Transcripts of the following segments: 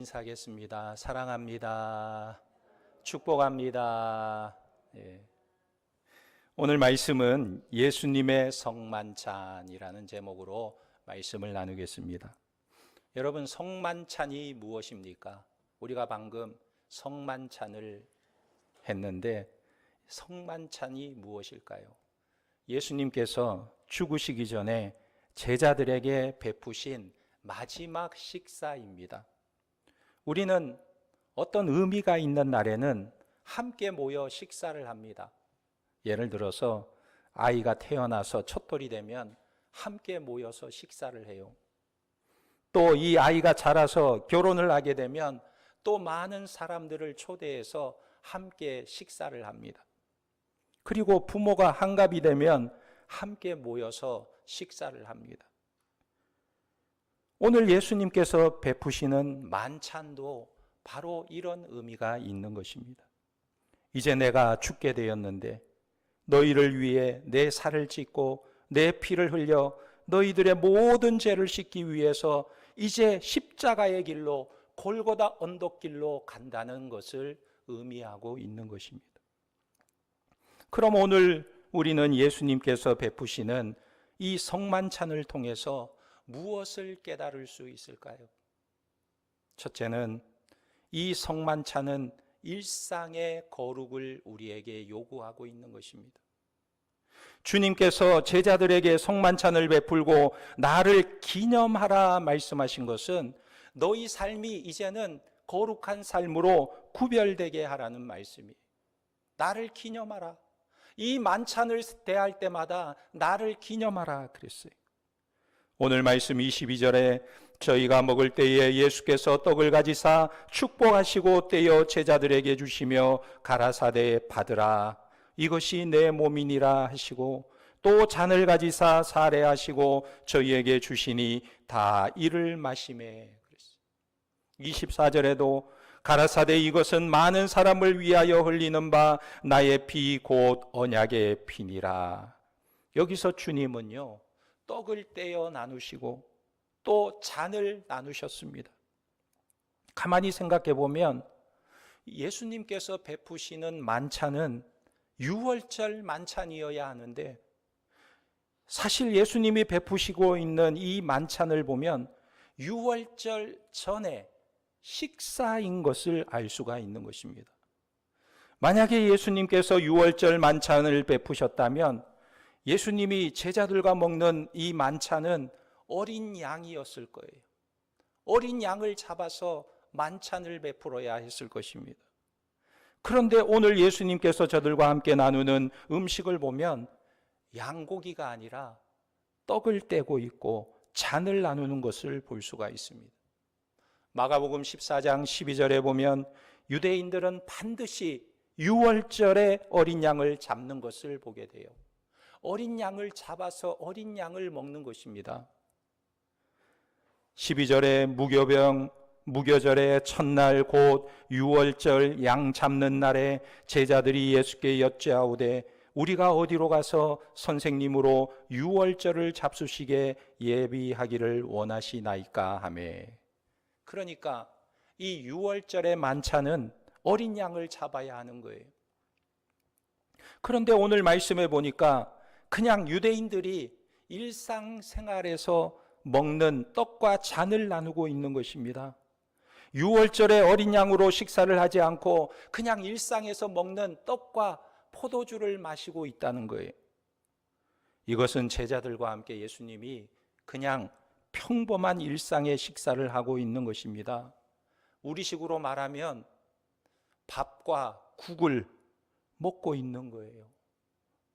인사하겠습니다. 사랑합니다. 축복합니다. 예. 오늘 말씀은 예수님의 성만찬이라는 제목으로 말씀을 나누겠습니다. 여러분, 성만찬이 무엇입니까? 우리가 방금 성만찬을 했는데 성만찬이 무엇일까요? 예수님께서 죽으시기 전에 제자들에게 베푸신 마지막 식사입니다. 우리는 어떤 의미가 있는 날에는 함께 모여 식사를 합니다. 예를 들어서 아이가 태어나서 첫돌이 되면 함께 모여서 식사를 해요. 또 이 아이가 자라서 결혼을 하게 되면 또 많은 사람들을 초대해서 함께 식사를 합니다. 그리고 부모가 한갑이 되면 함께 모여서 식사를 합니다. 오늘 예수님께서 베푸시는 만찬도 바로 이런 의미가 있는 것입니다. 이제 내가 죽게 되었는데 너희를 위해 내 살을 찢고 내 피를 흘려 너희들의 모든 죄를 씻기 위해서 이제 십자가의 길로 골고다 언덕길로 간다는 것을 의미하고 있는 것입니다. 그럼 오늘 우리는 예수님께서 베푸시는 이 성만찬을 통해서 무엇을 깨달을 수 있을까요? 첫째는 이 성만찬은 일상의 거룩을 우리에게 요구하고 있는 것입니다. 주님께서 제자들에게 성만찬을 베풀고 나를 기념하라 말씀하신 것은 너희 삶이 이제는 거룩한 삶으로 구별되게 하라는 말씀이에요. 나를 기념하라. 이 만찬을 대할 때마다 나를 기념하라 그랬어요. 오늘 말씀 22절에 저희가 먹을 때에 예수께서 떡을 가지사 축복하시고 떼어 제자들에게 주시며 가라사대 받으라 이것이 내 몸이니라 하시고 또 잔을 가지사 사례하시고 저희에게 주시니 다 이를 마시매 그랬어요. 24절에도 가라사대 이것은 많은 사람을 위하여 흘리는 바 나의 피 곧 언약의 피니라. 여기서 주님은요 떡을 떼어 나누시고 또 잔을 나누셨습니다. 가만히 생각해 보면 예수님께서 베푸시는 만찬은 유월절 만찬이어야 하는데 사실 예수님이 베푸시고 있는 이 만찬을 보면 유월절 전에 식사인 것을 알 수가 있는 것입니다. 만약에 예수님께서 유월절 만찬을 베푸셨다면 예수님이 제자들과 먹는 이 만찬은 어린 양이었을 거예요. 어린 양을 잡아서 만찬을 베풀어야 했을 것입니다. 그런데 오늘 예수님께서 저들과 함께 나누는 음식을 보면 양고기가 아니라 떡을 떼고 있고 잔을 나누는 것을 볼 수가 있습니다. 마가복음 14장 12절에 보면 유대인들은 반드시 유월절에 어린 양을 잡는 것을 보게 돼요. 어린 양을 잡아서 어린 양을 먹는 것입니다. 12절에 무교절의 첫날 곧 유월절 양 잡는 날에 제자들이 예수께 여짜오되 우리가 어디로 가서 선생님으로 유월절을 잡수시게 예비하기를 원하시나이까 하매. 그러니까 이 유월절의 만찬은 어린 양을 잡아야 하는 거예요. 그런데 오늘 말씀해 보니까 그냥 유대인들이 일상생활에서 먹는 떡과 잔을 나누고 있는 것입니다. 유월절에 어린 양으로 식사를 하지 않고 그냥 일상에서 먹는 떡과 포도주를 마시고 있다는 거예요. 이것은 제자들과 함께 예수님이 그냥 평범한 일상의 식사를 하고 있는 것입니다. 우리식으로 말하면 밥과 국을 먹고 있는 거예요.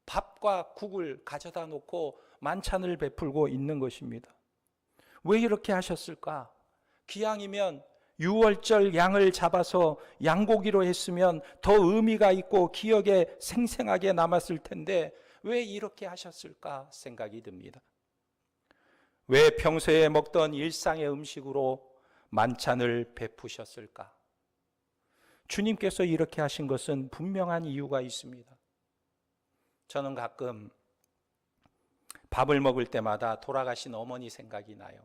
밥과 국을 가져다 놓고 만찬을 베풀고 있는 것입니다. 왜 이렇게 하셨을까? 기왕이면 유월절 양을 잡아서 양고기로 했으면 더 의미가 있고 기억에 생생하게 남았을 텐데 왜 이렇게 하셨을까 생각이 듭니다. 왜 평소에 먹던 일상의 음식으로 만찬을 베푸셨을까? 주님께서 이렇게 하신 것은 분명한 이유가 있습니다. 저는 가끔 밥을 먹을 때마다 돌아가신 어머니 생각이 나요.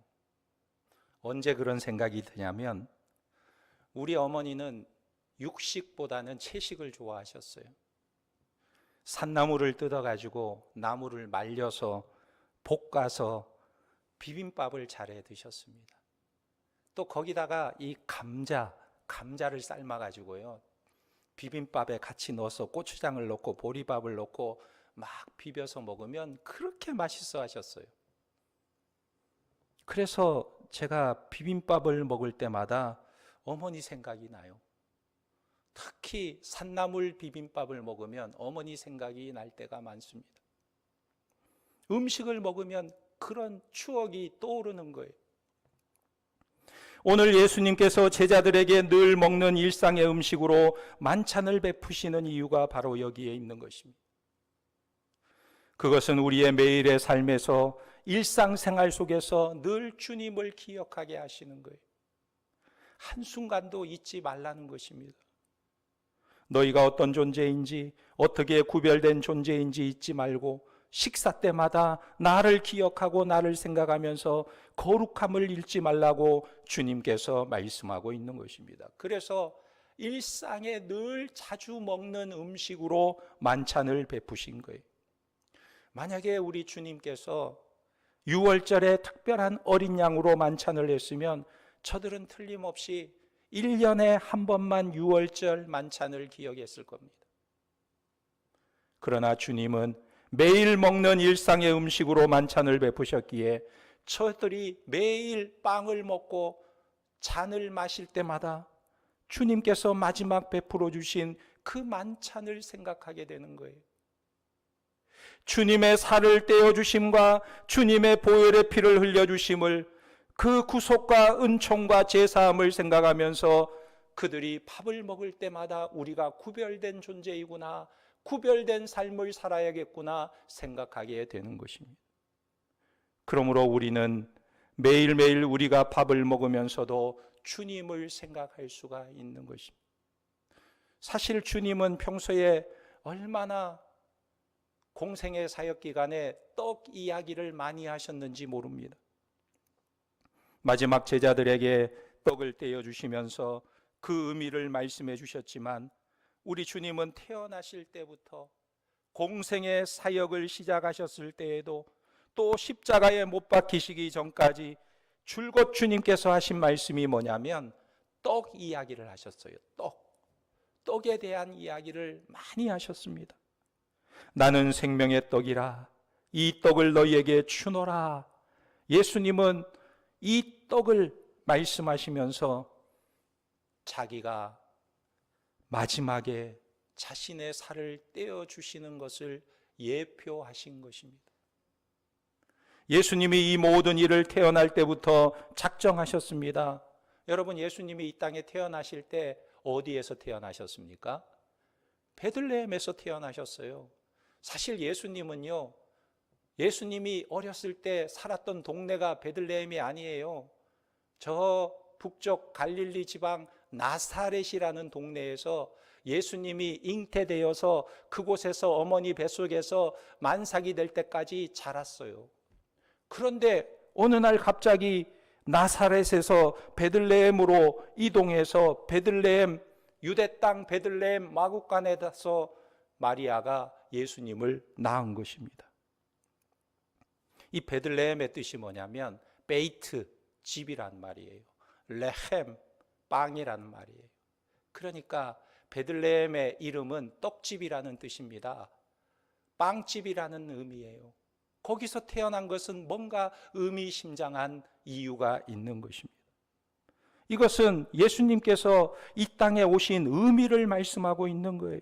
언제 그런 생각이 드냐면 우리 어머니는 육식보다는 채식을 좋아하셨어요. 산나물을 뜯어가지고 나물을 말려서 볶아서 비빔밥을 잘해 드셨습니다. 또 거기다가 이 감자를 삶아가지고요, 비빔밥에 같이 넣어서 고추장을 넣고 보리밥을 넣고 막 비벼서 먹으면 그렇게 맛있어 하셨어요. 그래서 제가 비빔밥을 먹을 때마다 어머니 생각이 나요. 특히 산나물 비빔밥을 먹으면 어머니 생각이 날 때가 많습니다. 음식을 먹으면 그런 추억이 떠오르는 거예요. 오늘 예수님께서 제자들에게 늘 먹는 일상의 음식으로 만찬을 베푸시는 이유가 바로 여기에 있는 것입니다. 그것은 우리의 매일의 삶에서 일상생활 속에서 늘 주님을 기억하게 하시는 거예요. 한순간도 잊지 말라는 것입니다. 너희가 어떤 존재인지, 어떻게 구별된 존재인지 잊지 말고 식사 때마다 나를 기억하고 나를 생각하면서 거룩함을 잃지 말라고 주님께서 말씀하고 있는 것입니다. 그래서 일상에 늘 자주 먹는 음식으로 만찬을 베푸신 거예요. 만약에 우리 주님께서 6월절에 특별한 어린 양으로 만찬을 했으면 저들은 틀림없이 1년에 한 번만 6월절 만찬을 기억했을 겁니다. 그러나 주님은 매일 먹는 일상의 음식으로 만찬을 베푸셨기에 저들이 매일 빵을 먹고 잔을 마실 때마다 주님께서 마지막 베풀어 주신 그 만찬을 생각하게 되는 거예요. 주님의 살을 떼어 주심과 주님의 보혈의 피를 흘려 주심을, 그 구속과 은총과 제사함을 생각하면서 그들이 밥을 먹을 때마다 우리가 구별된 존재이구나, 구별된 삶을 살아야겠구나 생각하게 되는 것입니다. 그러므로 우리는 매일매일 우리가 밥을 먹으면서도 주님을 생각할 수가 있는 것입니다. 사실 주님은 평소에 얼마나 공생의 사역 기간에 떡 이야기를 많이 하셨는지 모릅니다. 마지막 제자들에게 떡을 떼어 주시면서 그 의미를 말씀해 주셨지만 우리 주님은 태어나실 때부터 공생의 사역을 시작하셨을 때에도 또 십자가에 못 박히시기 전까지 줄곧 주님께서 하신 말씀이 뭐냐면 떡 이야기를 하셨어요. 떡에 대한 이야기를 많이 하셨습니다. 나는 생명의 떡이라, 이 떡을 너희에게 주노라. 예수님은 이 떡을 말씀하시면서 자기가 마지막에 자신의 살을 떼어 주시는 것을 예표하신 것입니다. 예수님이 이 모든 일을 태어날 때부터 작정하셨습니다. 여러분, 예수님이 이 땅에 태어나실 때 어디에서 태어나셨습니까? 베들레헴에서 태어나셨어요. 사실 예수님은요, 예수님이 어렸을 때 살았던 동네가 베들레헴이 아니에요. 저 북쪽 갈릴리 지방 나사렛이라는 동네에서 예수님이 잉태되어서 그곳에서 어머니 뱃속에서 만삭이 될 때까지 자랐어요. 그런데 어느 날 갑자기 나사렛에서 베들레헴으로 이동해서 베들레헴, 유대 땅 베들레헴 마구간에 가서 마리아가 예수님을 낳은 것입니다. 이 베들레헴의 뜻이 뭐냐면 베이트, 집이란 말이에요. 레헴, 빵이란 말이에요. 그러니까 베들레헴의 이름은 떡집이라는 뜻입니다. 빵집이라는 의미예요. 거기서 태어난 것은 뭔가 의미심장한 이유가 있는 것입니다. 이것은 예수님께서 이 땅에 오신 의미를 말씀하고 있는 거예요.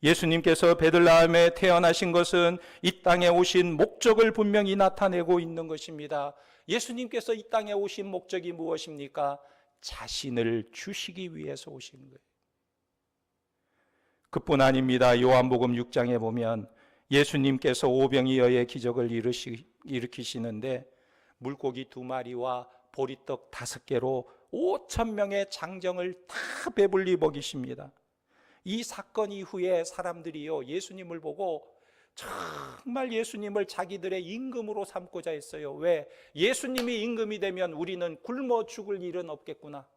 예수님께서 베들레헴에 태어나신 것은 이 땅에 오신 목적을 분명히 나타내고 있는 것입니다. 예수님께서 이 땅에 오신 목적이 무엇입니까? 자신을 주시기 위해서 오신 거예요. 그뿐 아닙니다. 요한복음 6장에 보면 예수님께서 오병이어의 기적을 일으키시는데 물고기 2마리와 보리떡 5개로 5,000명의 장정을 다 배불리 먹이십니다. 이 사건 이후에 사람들이요, 예수님을 보고 정말 예수님을 자기들의 임금으로 삼고자 했어요. 왜? 예수님이 임금이 되면 우리는 굶어 죽을 일은 없겠구나.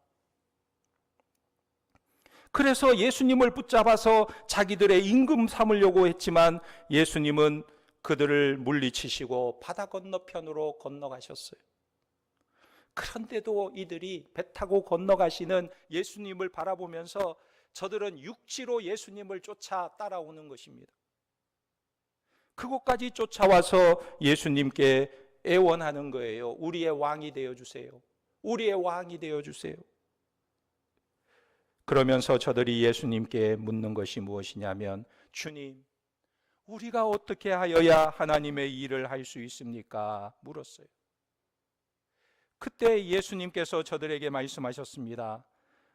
그래서 예수님을 붙잡아서 자기들의 임금 삼으려고 했지만 예수님은 그들을 물리치시고 바다 건너편으로 건너가셨어요. 그런데도 이들이 배 타고 건너가시는 예수님을 바라보면서 저들은 육지로 예수님을 쫓아 따라오는 것입니다. 그곳까지 쫓아와서 예수님께 애원하는 거예요. 우리의 왕이 되어주세요. 우리의 왕이 되어주세요. 그러면서 저들이 예수님께 묻는 것이 무엇이냐면, 주님, 우리가 어떻게 하여야 하나님의 일을 할 수 있습니까? 물었어요. 그때 예수님께서 저들에게 말씀하셨습니다.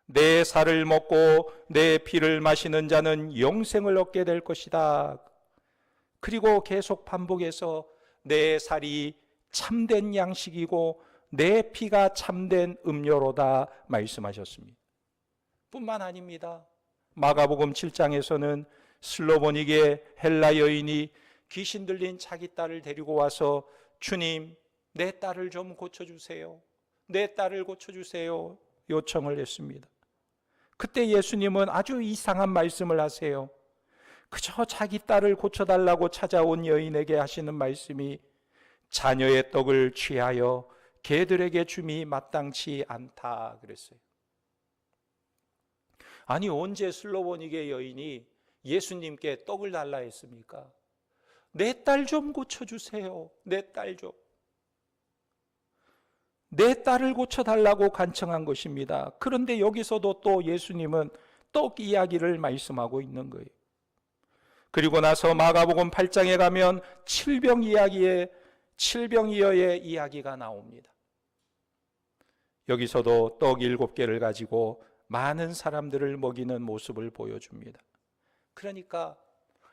내 살을 먹고 내 피를 마시는 자는 영생을 얻게 될 것이다. 그리고 계속 반복해서 내 살이 참된 양식이고 내 피가 참된 음료로다 말씀하셨습니다. 뿐만 아닙니다. 마가복음 7장에서는 슬로보니게 헬라 여인이 귀신 들린 자기 딸을 데리고 와서 주님, 내 딸을 좀 고쳐주세요. 내 딸을 고쳐주세요. 요청을 했습니다. 그때 예수님은 아주 이상한 말씀을 하세요. 그저 자기 딸을 고쳐달라고 찾아온 여인에게 하시는 말씀이 자녀의 떡을 취하여 개들에게 줌이 마땅치 않다 그랬어요. 아니, 언제 슬로보니게 여인이 예수님께 떡을 달라 했습니까? 내 딸 좀 고쳐주세요. 내 딸 좀. 내 딸을 고쳐달라고 간청한 것입니다. 그런데 여기서도 또 예수님은 떡 이야기를 말씀하고 있는 거예요. 그리고 나서 마가복음 8장에 가면 칠병이어의 이야기가 나옵니다. 여기서도 떡 7개를 가지고 많은 사람들을 먹이는 모습을 보여줍니다. 그러니까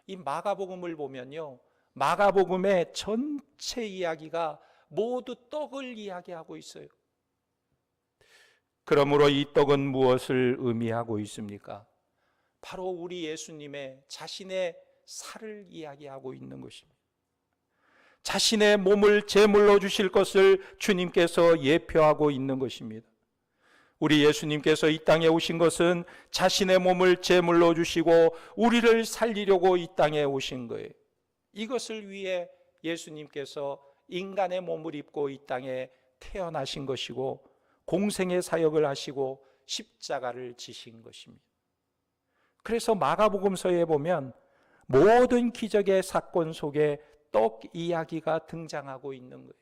이 마가복음을 보면요, 마가복음의 전체 이야기가 모두 떡을 이야기하고 있어요. 그러므로 이 떡은 무엇을 의미하고 있습니까? 바로 우리 예수님의 자신의 살을 이야기하고 있는 것입니다. 자신의 몸을 제물로 주실 것을 주님께서 예표하고 있는 것입니다. 우리 예수님께서 이 땅에 오신 것은 자신의 몸을 제물로 주시고 우리를 살리려고 이 땅에 오신 거예요. 이것을 위해 예수님께서 인간의 몸을 입고 이 땅에 태어나신 것이고 공생의 사역을 하시고 십자가를 지신 것입니다. 그래서 마가복음서에 보면 모든 기적의 사건 속에 떡 이야기가 등장하고 있는 거예요.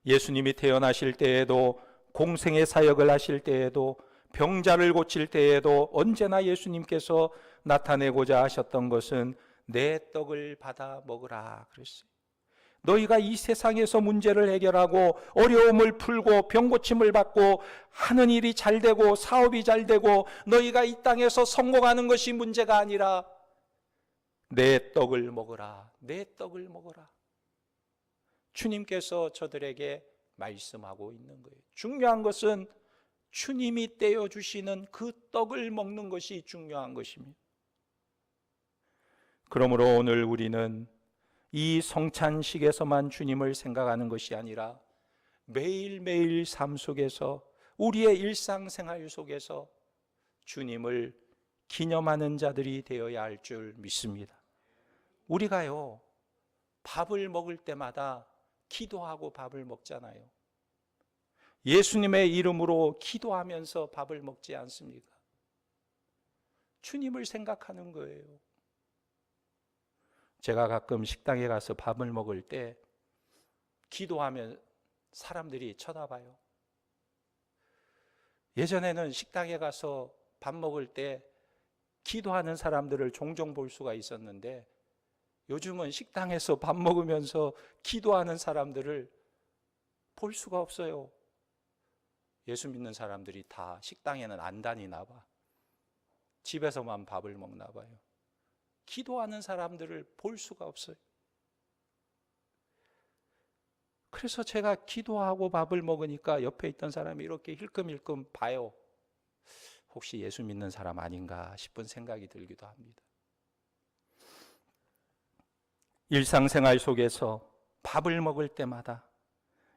예수님이 태어나실 때에도, 공생의 사역을 하실 때에도, 병자를 고칠 때에도 언제나 예수님께서 나타내고자 하셨던 것은 내 떡을 받아 먹으라 그랬어요. 너희가 이 세상에서 문제를 해결하고 어려움을 풀고 병고침을 받고 하는 일이 잘 되고 사업이 잘 되고 너희가 이 땅에서 성공하는 것이 문제가 아니라 내 떡을 먹으라. 내 떡을 먹으라. 주님께서 저들에게 말씀하고 있는 거예요. 중요한 것은 주님이 떼어주시는 그 떡을 먹는 것이 중요한 것입니다. 그러므로 오늘 우리는 이 성찬식에서만 주님을 생각하는 것이 아니라 매일매일 삶 속에서, 우리의 일상생활 속에서 주님을 기념하는 자들이 되어야 할 줄 믿습니다. 우리가요, 밥을 먹을 때마다 기도하고 밥을 먹잖아요. 예수님의 이름으로 기도하면서 밥을 먹지 않습니까? 주님을 생각하는 거예요. 제가 가끔 식당에 가서 밥을 먹을 때 기도하면 사람들이 쳐다봐요. 예전에는 식당에 가서 밥 먹을 때 기도하는 사람들을 종종 볼 수가 있었는데 요즘은 식당에서 밥 먹으면서 기도하는 사람들을 볼 수가 없어요. 예수 믿는 사람들이 다 식당에는 안 다니나 봐. 집에서만 밥을 먹나 봐요. 기도하는 사람들을 볼 수가 없어요. 그래서 제가 기도하고 밥을 먹으니까 옆에 있던 사람이 이렇게 힐끔힐끔 봐요. 혹시 예수 믿는 사람 아닌가 싶은 생각이 들기도 합니다. 일상생활 속에서 밥을 먹을 때마다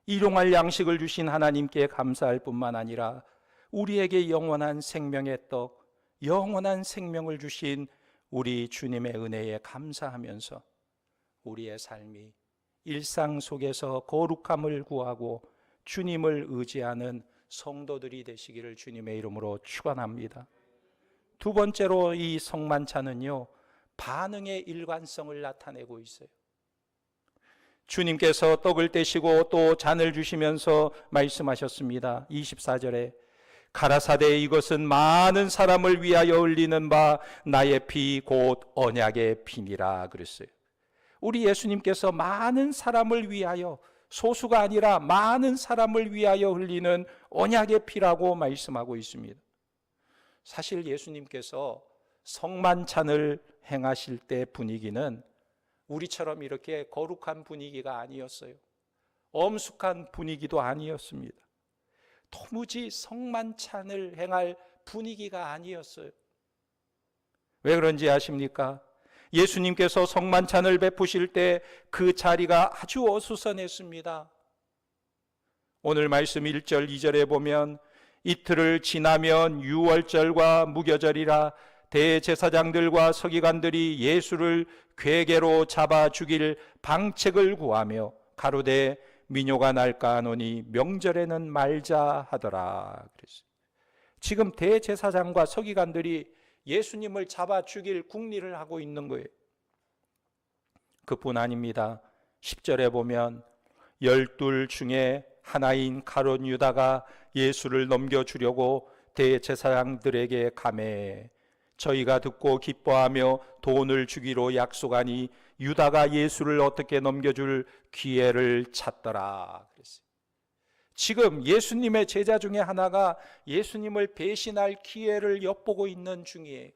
일용할 양식을 주신 하나님께 감사할 뿐만 아니라 우리에게 영원한 생명의 떡, 영원한 생명을 주신 우리 주님의 은혜에 감사하면서 우리의 삶이 일상 속에서 거룩함을 구하고 주님을 의지하는 성도들이 되시기를 주님의 이름으로 축원합니다. 두 번째로 이 성만찬은요, 반응의 일관성을 나타내고 있어요. 주님께서 떡을 떼시고 또 잔을 주시면서 말씀하셨습니다. 24절에 가라사대 이것은 많은 사람을 위하여 흘리는 바 나의 피 곧 언약의 피니라 그랬어요. 우리 예수님께서 많은 사람을 위하여, 소수가 아니라 많은 사람을 위하여 흘리는 언약의 피라고 말씀하고 있습니다. 사실 예수님께서 성만찬을 행하실 때 분위기는 우리처럼 이렇게 거룩한 분위기가 아니었어요. 엄숙한 분위기도 아니었습니다. 도무지 성만찬을 행할 분위기가 아니었어요. 왜 그런지 아십니까? 예수님께서 성만찬을 베푸실 때 그 자리가 아주 어수선했습니다. 오늘 말씀 1절 2절에 보면 이틀을 지나면 유월절과 무교절이라 대제사장들과 서기관들이 예수를 궤계로 잡아 죽일 방책을 구하며 가로되 민요가 날까 하노니 명절에는 말자 하더라 그랬어요. 지금 대제사장과 서기관들이 예수님을 잡아 죽일 궁리를 하고 있는 거예요. 그뿐 아닙니다. 10절에 보면 12 중에 하나인 가룟 유다가 예수를 넘겨주려고 대제사장들에게 가매 저희가 듣고 기뻐하며 돈을 주기로 약속하니 유다가 예수를 어떻게 넘겨줄 기회를 찾더라 그랬어요. 지금 예수님의 제자 중에 하나가 예수님을 배신할 기회를 엿보고 있는 중이에요.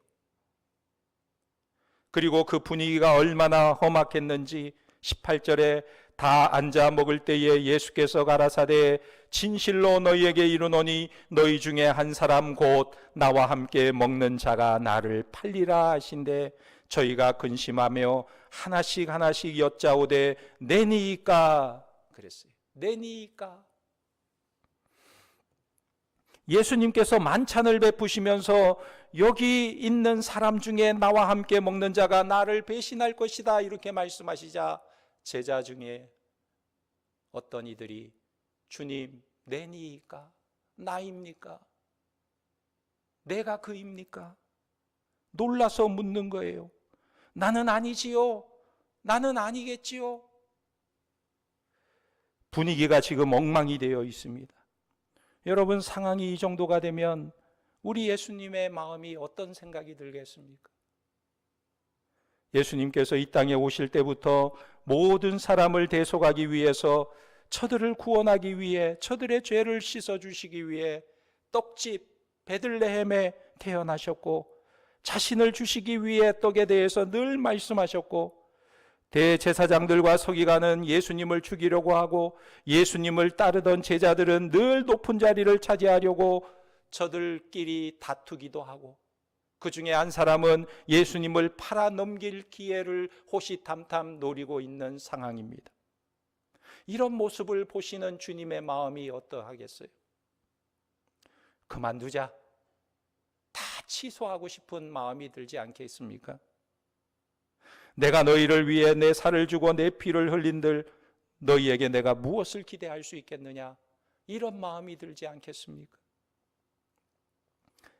그리고 그 분위기가 얼마나 험악했는지 18절에 다 앉아 먹을 때에 예수께서 가라사대 진실로 너희에게 이르노니 너희 중에 한 사람 곧 나와 함께 먹는 자가 나를 팔리라 하신대 저희가 근심하며 하나씩 하나씩 여짜오되 내니이까 그랬어요. 내니이까. 예수님께서 만찬을 베푸시면서 여기 있는 사람 중에 나와 함께 먹는 자가 나를 배신할 것이다 이렇게 말씀하시자 제자 중에 어떤 이들이 주님 내니이까? 나입니까? 내가 그입니까? 놀라서 묻는 거예요. 나는 아니지요. 나는 아니겠지요. 분위기가 지금 엉망이 되어 있습니다. 여러분 상황이 이 정도가 되면 우리 예수님의 마음이 어떤 생각이 들겠습니까? 예수님께서 이 땅에 오실 때부터 모든 사람을 대속하기 위해서 저들을 구원하기 위해 저들의 죄를 씻어주시기 위해 떡집 베들레헴에 태어나셨고 자신을 주시기 위해 떡에 대해서 늘 말씀하셨고 대제사장들과 서기관은 예수님을 죽이려고 하고 예수님을 따르던 제자들은 늘 높은 자리를 차지하려고 저들끼리 다투기도 하고 그 중에 한 사람은 예수님을 팔아넘길 기회를 호시탐탐 노리고 있는 상황입니다. 이런 모습을 보시는 주님의 마음이 어떠하겠어요? 그만두자. 다 취소하고 싶은 마음이 들지 않겠습니까? 내가 너희를 위해 내 살을 주고 내 피를 흘린들 너희에게 내가 무엇을 기대할 수 있겠느냐? 이런 마음이 들지 않겠습니까?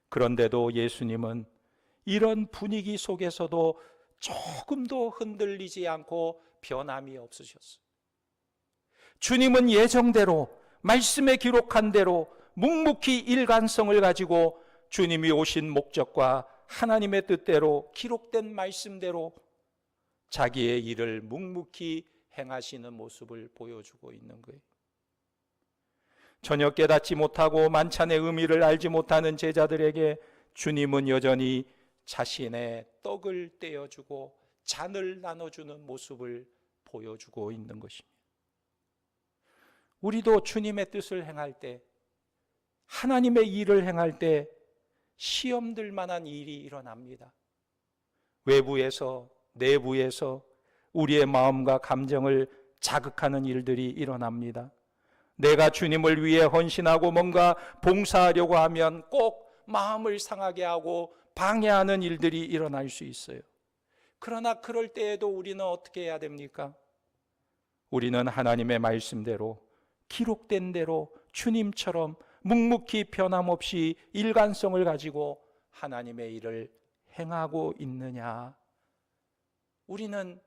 그런데도 예수님은 이런 분위기 속에서도 조금도 흔들리지 않고 변함이 없으셨어요. 주님은 예정대로 말씀에 기록한 대로 묵묵히 일관성을 가지고 주님이 오신 목적과 하나님의 뜻대로 기록된 말씀대로 자기의 일을 묵묵히 행하시는 모습을 보여주고 있는 거예요. 전혀 깨닫지 못하고 만찬의 의미를 알지 못하는 제자들에게 주님은 여전히 자신의 떡을 떼어주고 잔을 나눠주는 모습을 보여주고 있는 것입니다. 우리도 주님의 뜻을 행할 때, 하나님의 일을 행할 때 시험들 만한 일이 일어납니다. 외부에서 내부에서 우리의 마음과 감정을 자극하는 일들이 일어납니다. 내가 주님을 위해 헌신하고 뭔가 봉사하려고 하면 꼭 마음을 상하게 하고 방해하는 일들이 일어날 수 있어요. 그러나 그럴 때에도 우리는 어떻게 해야 됩니까? 우리는 하나님의 말씀대로 기록된 대로 주님처럼 묵묵히 변함없이 일관성을 가지고 하나님의 일을 행하고 있느냐? 우리는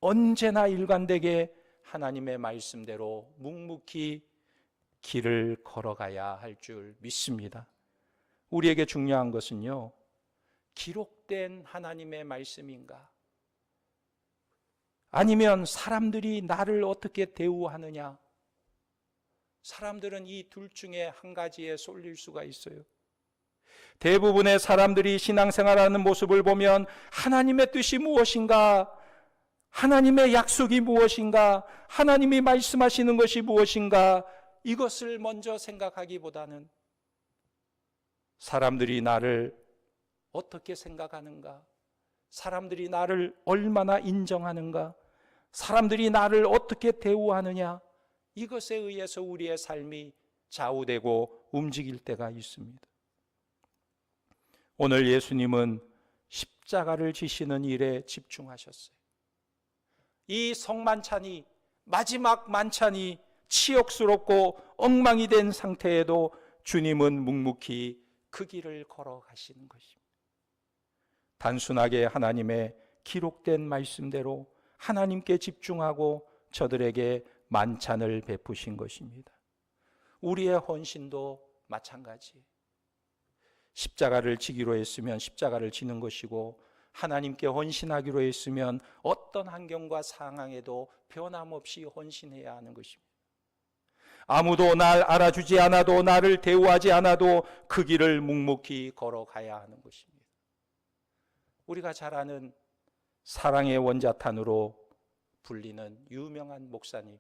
언제나 일관되게 하나님의 말씀대로 묵묵히 길을 걸어가야 할 줄 믿습니다. 우리에게 중요한 것은요, 기록된 하나님의 말씀인가? 아니면 사람들이 나를 어떻게 대우하느냐? 사람들은 이 둘 중에 한 가지에 쏠릴 수가 있어요. 대부분의 사람들이 신앙생활하는 모습을 보면 하나님의 뜻이 무엇인가? 하나님의 약속이 무엇인가? 하나님이 말씀하시는 것이 무엇인가? 이것을 먼저 생각하기보다는 사람들이 나를 어떻게 생각하는가? 사람들이 나를 얼마나 인정하는가? 사람들이 나를 어떻게 대우하느냐? 이것에 의해서 우리의 삶이 좌우되고 움직일 때가 있습니다. 오늘 예수님은 십자가를 지시는 일에 집중하셨어요. 이 성만찬이, 마지막 만찬이 치욕스럽고 엉망이 된 상태에도 주님은 묵묵히 그 길을 걸어가시는 것입니다. 단순하게 하나님의 기록된 말씀대로 하나님께 집중하고 저들에게 만찬을 베푸신 것입니다. 우리의 헌신도 마찬가지. 십자가를 지기로 했으면 십자가를 지는 것이고, 하나님께 헌신하기로 했으면 어떤 환경과 상황에도 변함없이 헌신해야 하는 것입니다. 아무도 날 알아주지 않아도, 나를 대우하지 않아도 그 길을 묵묵히 걸어가야 하는 것입니다. 우리가 잘 아는 사랑의 원자탄으로 불리는 유명한 목사님,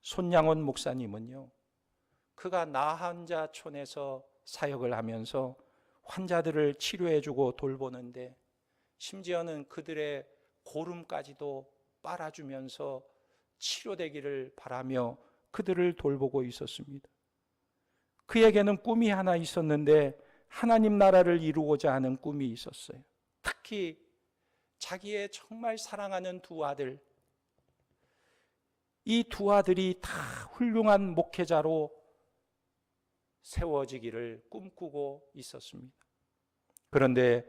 손양원 목사님은요, 그가 나환자촌에서 사역을 하면서 환자들을 치료해주고 돌보는데, 심지어는 그들의 고름까지도 빨아주면서 치료되기를 바라며 그들을 돌보고 있었습니다. 그에게는 꿈이 하나 있었는데, 하나님 나라를 이루고자 하는 꿈이 있었어요. 특히 자기의 정말 사랑하는 두 아들, 이 두 아들이 다 훌륭한 목회자로 세워지기를 꿈꾸고 있었습니다. 그런데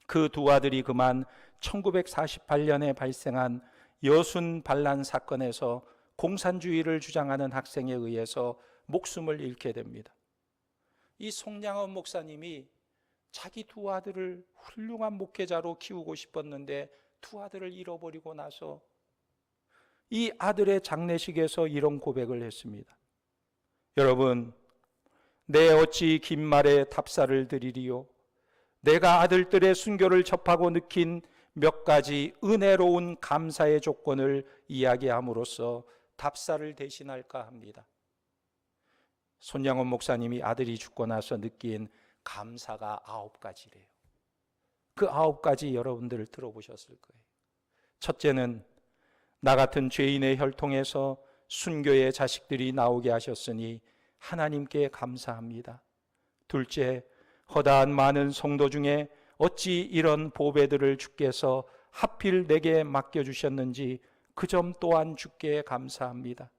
그 두 아들이 그만 1948년에 발생한 여순 반란 사건에서 공산주의를 주장하는 학생에 의해서 목숨을 잃게 됩니다. 이 송량원 목사님이 자기 두 아들을 훌륭한 목회자로 키우고 싶었는데 두 아들을 잃어버리고 나서 이 아들의 장례식에서 이런 고백을 했습니다. 여러분, 내 어찌 긴 말에 답사를 드리리요. 내가 아들들의 순교를 접하고 느낀 몇 가지 은혜로운 감사의 조건을 이야기함으로써 답사를 대신할까 합니다. 손양원 목사님이 아들이 죽고 나서 느낀 감사가 9가지래요. 그 9가지 여러분들 들어보셨을 거예요. 첫째는, 나 같은 죄인의 혈통에서 순교의 자식들이 나오게 하셨으니 하나님께 감사합니다. 둘째, 허다한 많은 성도 중에 어찌 이런 보배들을 주께서 하필 내게 맡겨주셨는지 그 점 또한 주께 감사합니다.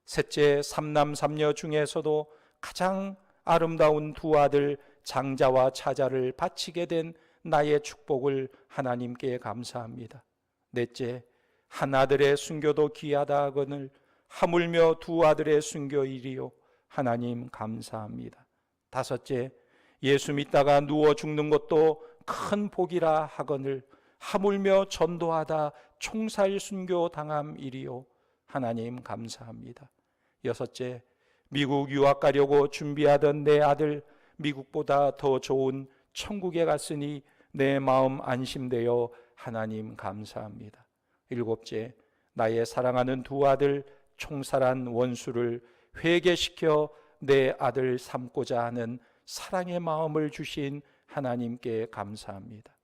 셋째, 삼남 삼녀 중에서도 가장 아름다운 두 아들 장자와 차자를 바치게 된 나의 축복을 하나님께 감사합니다. 넷째, 한 아들의 순교도 귀하다 하거늘 하물며 두 아들의 순교일이요 하나님 감사합니다. 다섯째, 예수 믿다가 누워 죽는 것도 큰 복이라 하거늘 하물며 전도하다 총살 순교 당함이리요 하나님 감사합니다. 여섯째, 미국 유학 가려고 준비하던 내 아들 미국보다 더 좋은 천국에 갔으니 내 마음 안심되어 하나님 감사합니다. 일곱째, 나의 사랑하는 두 아들 총살한 원수를 회개시켜 내 아들 삼고자 하는 사랑의 마음을 주신 하나님께 감사합니다.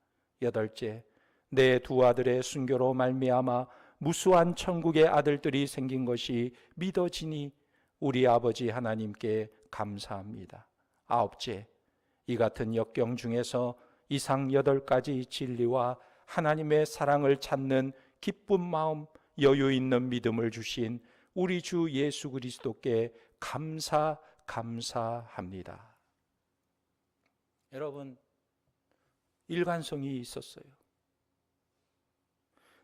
여덟째, 내 두 아들의 순교로 말미암아 무수한 천국의 아들들이 생긴 것이 믿어지니 우리 아버지 하나님께 감사합니다. 아홉째, 이 같은 역경 중에서 이상 8가지 진리와 하나님의 사랑을 찾는 기쁜 마음, 여유 있는 믿음을 주신 우리 주 예수 그리스도께 감사합니다. 여러분, 일관성이 있었어요.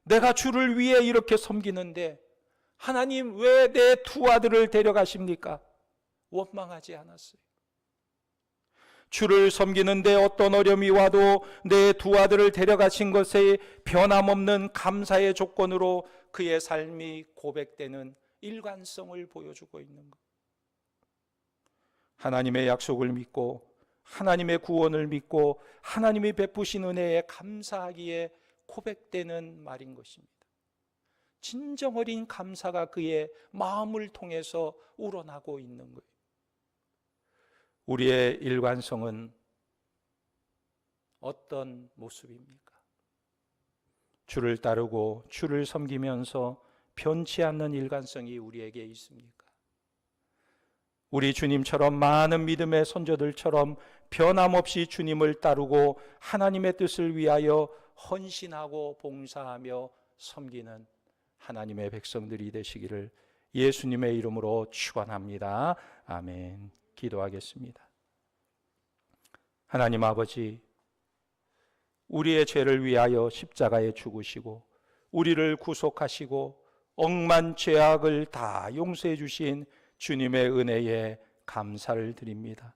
내가 주를 위해 이렇게 섬기는데 하나님 왜 내 두 아들을 데려가십니까? 원망하지 않았어요. 주를 섬기는데 어떤 어려움이 와도 내 두 아들을 데려가신 것에 변함없는 감사의 조건으로 그의 삶이 고백되는 일관성을 보여주고 있는 것. 하나님의 약속을 믿고 하나님의 구원을 믿고 하나님이 베푸신 은혜에 감사하기에 고백되는 말인 것입니다. 진정 어린 감사가 그의 마음을 통해서 우러나고 있는 거예요. 우리의 일관성은 어떤 모습입니까? 주를 따르고 주를 섬기면서 변치 않는 일관성이 우리에게 있습니까? 우리 주님처럼 많은 믿음의 선조들처럼 변함없이 주님을 따르고 하나님의 뜻을 위하여 헌신하고 봉사하며 섬기는 하나님의 백성들이 되시기를 예수님의 이름으로 축원합니다. 아멘. 기도하겠습니다. 하나님 아버지, 우리의 죄를 위하여 십자가에 죽으시고 우리를 구속하시고 억만 죄악을 다 용서해 주신 주님의 은혜에 감사를 드립니다.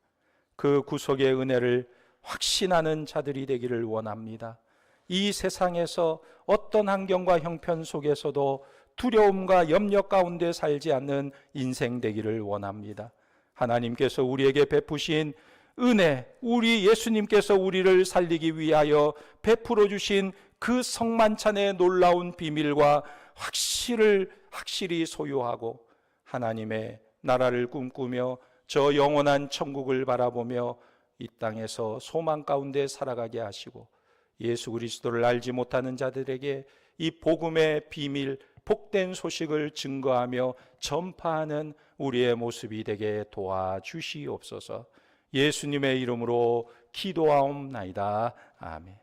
그 구속의 은혜를 확신하는 자들이 되기를 원합니다. 이 세상에서 어떤 환경과 형편 속에서도 두려움과 염려 가운데 살지 않는 인생 되기를 원합니다. 하나님께서 우리에게 베푸신 은혜, 우리 예수님께서 우리를 살리기 위하여 베풀어 주신 그 성만찬의 놀라운 비밀과 확실히 소유하고 하나님의 나라를 꿈꾸며 저 영원한 천국을 바라보며 이 땅에서 소망 가운데 살아가게 하시고 예수 그리스도를 알지 못하는 자들에게 이 복음의 비밀, 복된 소식을 증거하며 전파하는 우리의 모습이 되게 도와주시옵소서. 예수님의 이름으로 기도하옵나이다. 아멘.